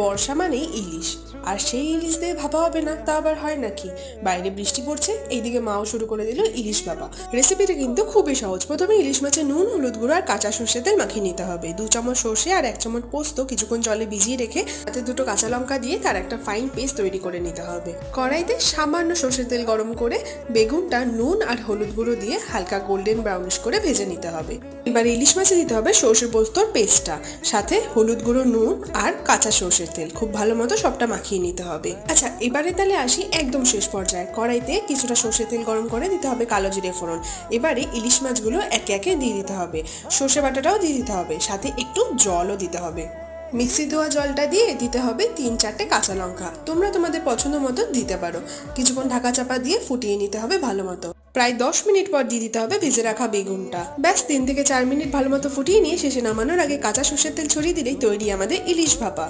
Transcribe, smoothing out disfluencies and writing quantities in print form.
বর্ষা মানেই ইলিশ, আর সেই ইলিশ দিয়ে ভাবা হবে না তা আবার হয় নাকি? বাইরে বৃষ্টি পড়ছে, এইদিকে মাও শুরু করে দিল ইলিশ ভাপা। রেসিপিটা কিন্তু খুবই সহজ। প্রথমে ইলিশ মাছে নুন, হলুদ গুঁড়ো আর কাঁচা সর্ষের তেল মাখিয়ে নিতে হবে। 2 চামচ সর্ষে আর 1 চামচ পোস্ত কিছুক্ষণ জলে ভিজিয়ে রেখে তাতে 2টো কাঁচা লঙ্কা দিয়ে তার একটা ফাইন পেস্ট তৈরি করে নিতে হবে। কড়াইতে সামান্য সর্ষের তেল গরম করে বেগুনটা নুন আর হলুদ গুঁড়ো দিয়ে হালকা গোল্ডেন ব্রাউনিশ করে ভেজে নিতে হবে। এবার ইলিশ মাছে দিতে হবে সর্ষে পোস্তর পেস্টটা, সাথে হলুদ গুঁড়ো, নুন আর কাঁচা সর্ষের তেল খুব ভালো মতো সবটা মাখিয়ে নিতে হবে। আচ্ছা, এবারে তাহলে আসি একদম শেষ পর্যায়ে। কড়াইতে কিছুটা সর্ষের তেল গরম করে দিতে হবে কালো জিরে ফোড়ন। এবারে ইলিশ মাছগুলো একে একে দিয়ে দিতে হবে, সর্ষে বাটাটাও দিয়ে দিতে হবে, সাথে একটু জলও দিতে হবে। মিক্সি ধোয়া জলটা দিয়ে দিতে হবে 3-4টে কাঁচা লঙ্কা, তোমরা তোমাদের পছন্দ মতো দিতে পারো। কিছুক্ষণ ঢাকা চাপা দিয়ে ফুটিয়ে নিতে হবে ভালো মতো। প্রায় 10 মিনিট পর দিয়ে দিতে হবে ভেজে রাখা বেগুনটা। ব্যাস 3 থেকে 4 মিনিট ভালো মতো ফুটিয়ে নিয়ে শেষে নামানোর আগে কাঁচা সর্ষের তেল ছড়িয়ে দিলেই তৈরি আমাদের ইলিশ ভাপা।